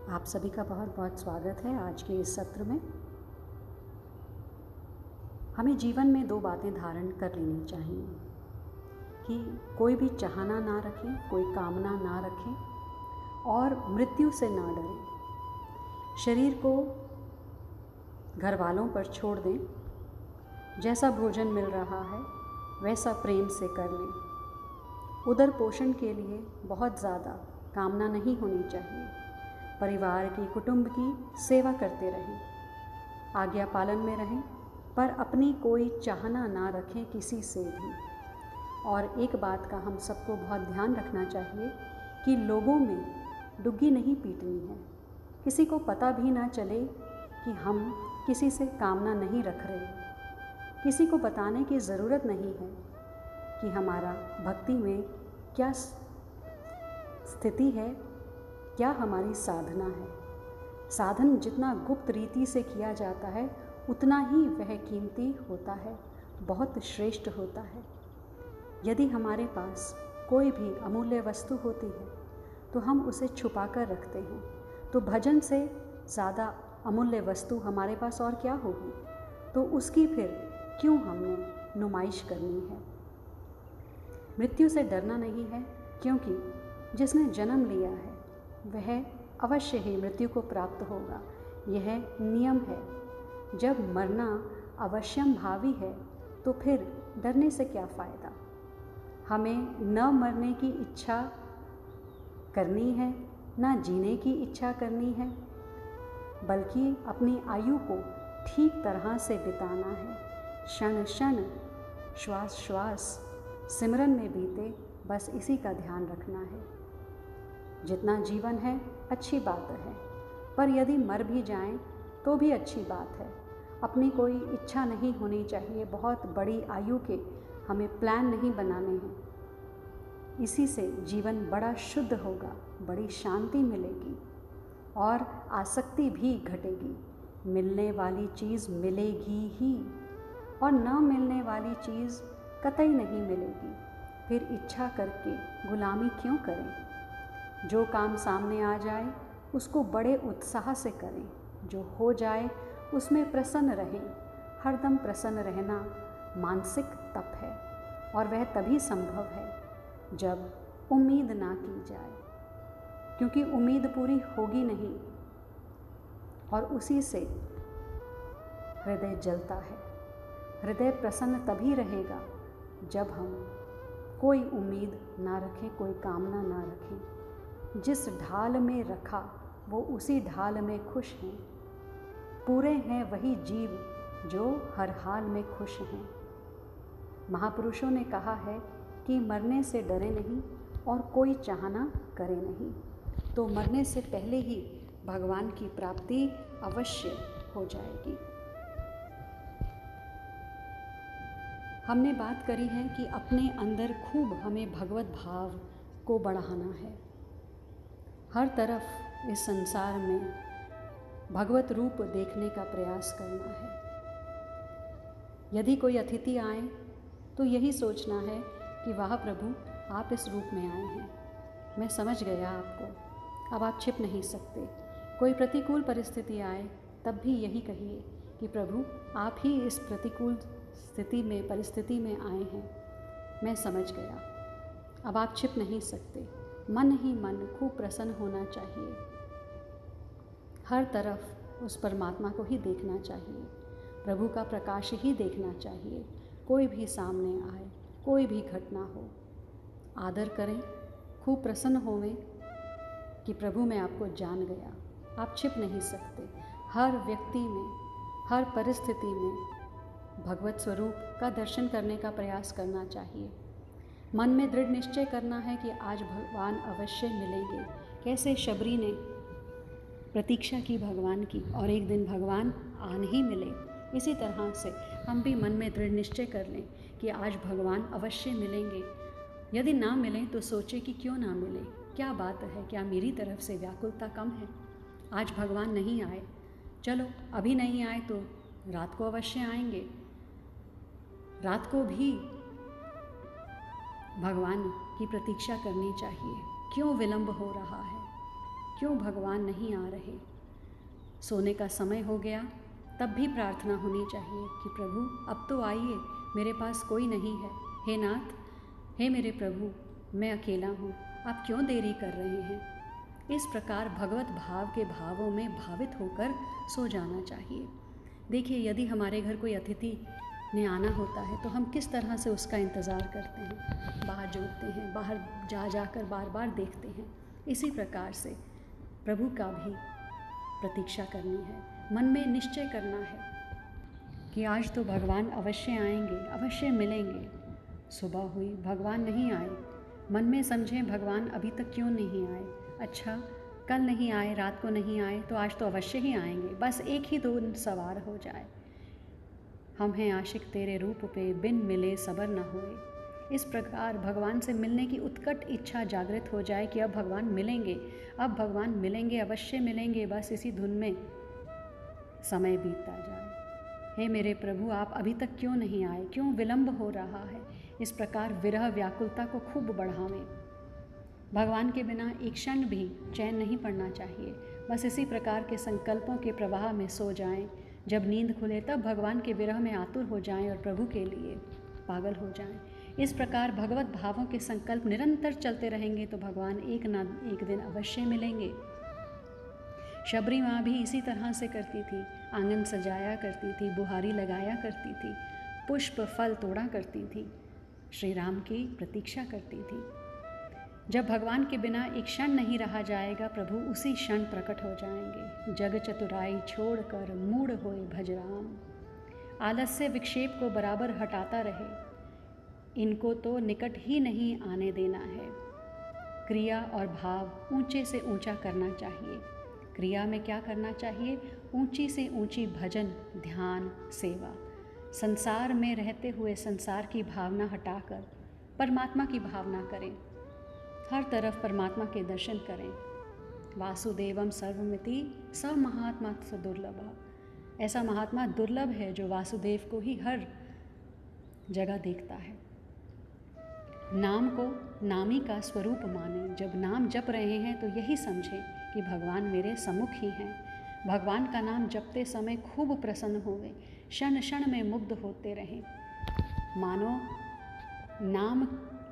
आप सभी का बहुत बहुत स्वागत है आज के इस सत्र में। हमें जीवन में दो बातें धारण कर लेनी चाहिए कि कोई भी चाहना ना रखें, कोई कामना ना रखें और मृत्यु से ना डरें। शरीर को घर वालों पर छोड़ दें, जैसा भोजन मिल रहा है वैसा प्रेम से कर लें। उदर पोषण के लिए बहुत ज़्यादा कामना नहीं होनी चाहिए। परिवार की, कुटुंब की सेवा करते रहें, आज्ञा पालन में रहें, पर अपनी कोई चाहना ना रखें किसी से भी। और एक बात का हम सबको बहुत ध्यान रखना चाहिए कि लोगों में डुग्गी नहीं पीटनी है। किसी को पता भी ना चले कि हम किसी से कामना नहीं रख रहे। किसी को बताने की ज़रूरत नहीं है कि हमारा भक्ति में क्या स्थिति है, क्या हमारी साधना है। साधन जितना गुप्त रीति से किया जाता है उतना ही वह कीमती होता है, बहुत श्रेष्ठ होता है। यदि हमारे पास कोई भी अमूल्य वस्तु होती है तो हम उसे छुपा कर रखते हैं, तो भजन से ज़्यादा अमूल्य वस्तु हमारे पास और क्या होगी। तो उसकी फिर क्यों हमने नुमाइश करनी है। मृत्यु से डरना नहीं है, क्योंकि जिसने जन्म लिया है वह अवश्य ही मृत्यु को प्राप्त होगा। यह नियम है। जब मरना अवश्यम भावी है तो फिर डरने से क्या फ़ायदा। हमें न मरने की इच्छा करनी है, न जीने की इच्छा करनी है, बल्कि अपनी आयु को ठीक तरह से बिताना है। क्षण क्षण, श्वास श्वास सिमरन में बीते, बस इसी का ध्यान रखना है। जितना जीवन है अच्छी बात है, पर यदि मर भी जाएं तो भी अच्छी बात है। अपनी कोई इच्छा नहीं होनी चाहिए, बहुत बड़ी आयु के हमें प्लान नहीं बनाने हैं। इसी से जीवन बड़ा शुद्ध होगा, बड़ी शांति मिलेगी और आसक्ति भी घटेगी। मिलने वाली चीज़ मिलेगी ही और न मिलने वाली चीज़ कतई नहीं मिलेगी। फिर इच्छा करके गुलामी क्यों करें। जो काम सामने आ जाए उसको बड़े उत्साह से करें, जो हो जाए उसमें प्रसन्न रहें। हरदम प्रसन्न रहना मानसिक तप है और वह तभी संभव है जब उम्मीद ना की जाए, क्योंकि उम्मीद पूरी होगी नहीं और उसी से हृदय जलता है। हृदय प्रसन्न तभी रहेगा जब हम कोई उम्मीद ना रखें, कोई कामना ना रखें। जिस ढाल में रखा वो उसी ढाल में खुश हैं। पूरे हैं वही जीव जो हर हाल में खुश हैं। महापुरुषों ने कहा है कि मरने से डरे नहीं और कोई चाहना करे नहीं, तो मरने से पहले ही भगवान की प्राप्ति अवश्य हो जाएगी। हमने बात करी है कि अपने अंदर खूब हमें भगवत भाव को बढ़ाना है। हर तरफ इस संसार में भगवत रूप देखने का प्रयास करना है। यदि कोई अतिथि आए तो यही सोचना है कि वाह प्रभु, आप इस रूप में आए हैं, मैं समझ गया आपको, अब आप छिप नहीं सकते। कोई प्रतिकूल परिस्थिति आए तब भी यही कहिए कि प्रभु, आप ही इस प्रतिकूल परिस्थिति में आए हैं, मैं समझ गया, अब आप छिप नहीं सकते। मन ही मन खूब प्रसन्न होना चाहिए। हर तरफ उस परमात्मा को ही देखना चाहिए, प्रभु का प्रकाश ही देखना चाहिए। कोई भी सामने आए, कोई भी घटना हो, आदर करें, खूब प्रसन्न होवें कि प्रभु मैं आपको जान गया, आप छिप नहीं सकते। हर व्यक्ति में, हर परिस्थिति में भगवत स्वरूप का दर्शन करने का प्रयास करना चाहिए। मन में दृढ़ निश्चय करना है कि आज भगवान अवश्य मिलेंगे। कैसे शबरी ने प्रतीक्षा की भगवान की और एक दिन भगवान आन ही मिले, इसी तरह से हम भी मन में दृढ़ निश्चय कर लें कि आज भगवान अवश्य मिलेंगे। यदि ना मिलें तो सोचें कि क्यों ना मिले, क्या बात है, क्या मेरी तरफ से व्याकुलता कम है। आज भगवान नहीं आए, चलो अभी नहीं आए तो रात को अवश्य आएंगे। रात को भी भगवान की प्रतीक्षा करनी चाहिए। क्यों विलंब हो रहा है। क्यों भगवान नहीं आ रहे? सोने का समय हो गया, तब भी प्रार्थना होनी चाहिए कि प्रभु अब तो आइए, मेरे पास कोई नहीं है। हे नाथ, हे मेरे प्रभु, मैं अकेला हूँ, आप क्यों देरी कर रहे हैं? इस प्रकार भगवत भाव के भावों में भावित होकर सो जाना चाहिए। देखिए, यदि हमारे घर कोई अतिथि ने आना होता है तो हम किस तरह से उसका इंतज़ार करते हैं, बाहर जोतते हैं, बाहर जा जाकर बार बार देखते हैं। इसी प्रकार से प्रभु का भी प्रतीक्षा करनी है, मन में निश्चय करना है कि आज तो भगवान अवश्य आएंगे, अवश्य मिलेंगे। सुबह हुई, भगवान नहीं आए, मन में समझें भगवान अभी तक क्यों नहीं आए। अच्छा, कल नहीं आए, रात को नहीं आए, तो आज तो अवश्य ही आएंगे, बस एक ही दो सवार हो जाए। हम हैं आशिक तेरे रूप पे, बिन मिले सबर न होए। इस प्रकार भगवान से मिलने की उत्कट इच्छा जागृत हो जाए कि अब भगवान मिलेंगे, अब भगवान मिलेंगे, अवश्य मिलेंगे। बस इसी धुन में समय बीतता जाए। हे मेरे प्रभु, आप अभी तक क्यों नहीं आए, क्यों विलंब हो रहा है? इस प्रकार विरह व्याकुलता को खूब बढ़ावें। भगवान के बिना एक क्षण भी चैन नहीं पड़ना चाहिए। बस इसी प्रकार के संकल्पों के प्रवाह में सो जाएं। जब नींद खुले तब भगवान के विरह में आतुर हो जाएं और प्रभु के लिए पागल हो जाएं। इस प्रकार भगवत भावों के संकल्प निरंतर चलते रहेंगे तो भगवान एक ना एक दिन अवश्य मिलेंगे। शबरी माँ भी इसी तरह से करती थी, आंगन सजाया करती थी, बुहारी लगाया करती थी, पुष्प फल तोड़ा करती थी, श्री राम की प्रतीक्षा करती थी। जब भगवान के बिना एक क्षण नहीं रहा जाएगा, प्रभु उसी क्षण प्रकट हो जाएंगे। जग चतुराई छोड़कर मूढ़ होए भजराम, आलस्य विक्षेप को बराबर हटाता रहे, इनको तो निकट ही नहीं आने देना है। क्रिया और भाव ऊंचे से ऊंचा करना चाहिए। क्रिया में क्या करना चाहिए? ऊंची से ऊंची भजन, ध्यान, सेवा। संसार में रहते हुए संसार की भावना हटाकर परमात्मा की भावना करें। हर तरफ परमात्मा के दर्शन करें। वासुदेवम सर्वमिति स महात्मा स दुर्लभ। ऐसा महात्मा दुर्लभ है जो वासुदेव को ही हर जगह देखता है। नाम को नामी का स्वरूप माने। जब नाम जप रहे हैं तो यही समझें कि भगवान मेरे सम्मुख ही हैं। भगवान का नाम जपते समय खूब प्रसन्न होवे, क्षण क्षण में मुग्ध होते रहें, मानो नाम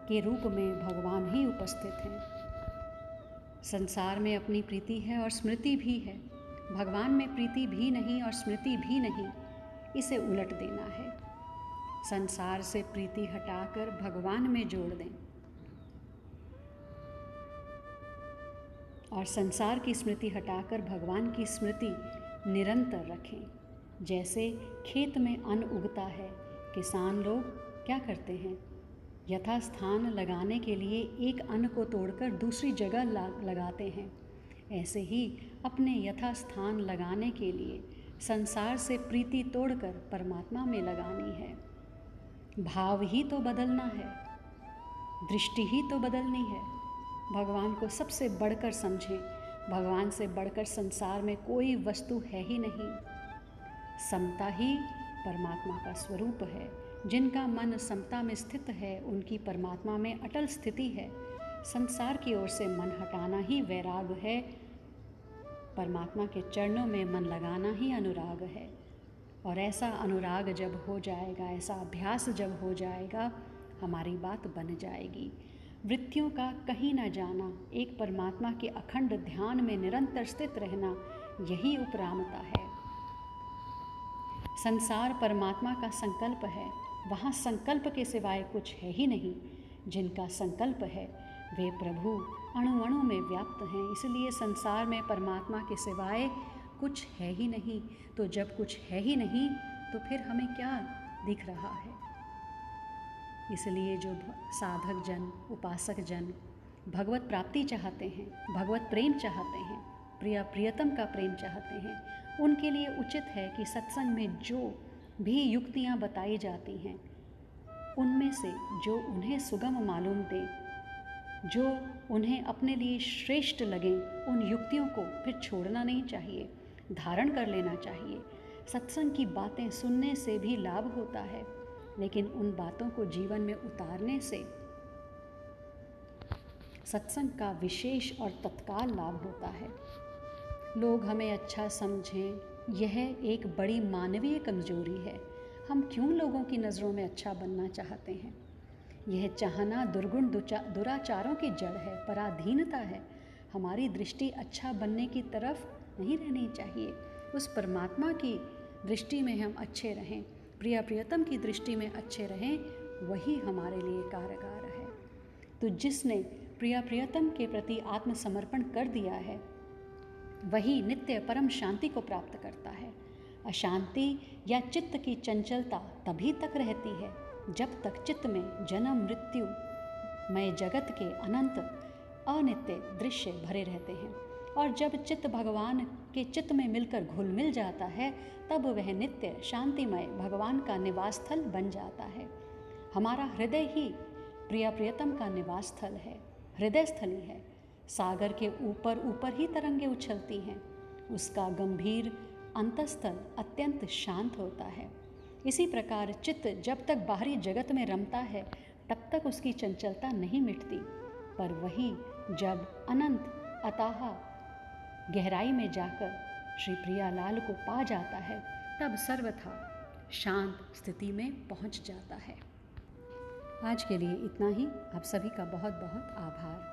के रूप में भगवान ही उपस्थित हैं। संसार में अपनी प्रीति है और स्मृति भी है, भगवान में प्रीति भी नहीं और स्मृति भी नहीं, इसे उलट देना है। संसार से प्रीति हटाकर भगवान में जोड़ दें और संसार की स्मृति हटाकर भगवान की स्मृति निरंतर रखें। जैसे खेत में अन्न उगता है, किसान लोग क्या करते हैं? यथास्थान लगाने के लिए एक अन्न को तोड़कर दूसरी जगह लगाते हैं। ऐसे ही अपने यथास्थान लगाने के लिए संसार से प्रीति तोड़कर परमात्मा में लगानी है। भाव ही तो बदलना है, दृष्टि ही तो बदलनी है। भगवान को सबसे बढ़कर समझें। भगवान से बढ़कर संसार में कोई वस्तु है ही नहीं। समता ही परमात्मा का स्वरूप है। जिनका मन समता में स्थित है, उनकी परमात्मा में अटल स्थिति है। संसार की ओर से मन हटाना ही वैराग है, परमात्मा के चरणों में मन लगाना ही अनुराग है। और ऐसा अनुराग जब हो जाएगा, ऐसा अभ्यास जब हो जाएगा, हमारी बात बन जाएगी। वृत्तियों का कहीं न जाना, एक परमात्मा के अखंड ध्यान में निरंतर स्थित रहना, यही उपरामता है। संसार परमात्मा का संकल्प है, वहाँ संकल्प के सिवाय कुछ है ही नहीं। जिनका संकल्प है वे प्रभु अणु अणु में व्याप्त हैं, इसलिए संसार में परमात्मा के सिवाय कुछ है ही नहीं। तो जब कुछ है ही नहीं तो फिर हमें क्या दिख रहा है? इसलिए जो साधक जन, उपासक जन भगवत प्राप्ति चाहते हैं, भगवत प्रेम चाहते हैं, प्रियतम का प्रेम चाहते हैं, उनके लिए उचित है कि सत्संग में जो भी युक्तियाँ बताई जाती हैं, उनमें से जो उन्हें सुगम मालूम दे, जो उन्हें अपने लिए श्रेष्ठ लगें, उन युक्तियों को फिर छोड़ना नहीं चाहिए, धारण कर लेना चाहिए। सत्संग की बातें सुनने से भी लाभ होता है, लेकिन उन बातों को जीवन में उतारने से सत्संग का विशेष और तत्काल लाभ होता है। लोग हमें अच्छा समझें, यह एक बड़ी मानवीय कमजोरी है। हम क्यों लोगों की नज़रों में अच्छा बनना चाहते हैं? यह चाहना दुर्गुण दुराचारों की जड़ है, पराधीनता है। हमारी दृष्टि अच्छा बनने की तरफ नहीं रहनी चाहिए। उस परमात्मा की दृष्टि में हम अच्छे रहें, प्रियतम की दृष्टि में अच्छे रहें, वही हमारे लिए कारगर है। तो जिसने प्रियतम के प्रति आत्मसमर्पण कर दिया है, वही नित्य परम शांति को प्राप्त करता है। अशांति या चित्त की चंचलता तभी तक रहती है जब तक चित्त में जन्म मृत्यु मय जगत के अनंत अनित्य दृश्य भरे रहते हैं, और जब चित्त भगवान के चित्त में मिलकर घुल मिल जाता है, तब वह नित्य शांतिमय भगवान का निवास स्थल बन जाता है। हमारा हृदय ही प्रियतम का निवास स्थल है, हृदय स्थली है। सागर के ऊपर ऊपर ही तरंगे उछलती हैं, उसका गंभीर अंतस्थल अत्यंत शांत होता है। इसी प्रकार चित्त जब तक बाहरी जगत में रमता है, तब तक उसकी चंचलता नहीं मिटती, पर वही जब अनंत अथाह गहराई में जाकर श्री प्रियालाल को पा जाता है, तब सर्वथा शांत स्थिति में पहुंच जाता है। आज के लिए इतना ही। आप सभी का बहुत बहुत आभार।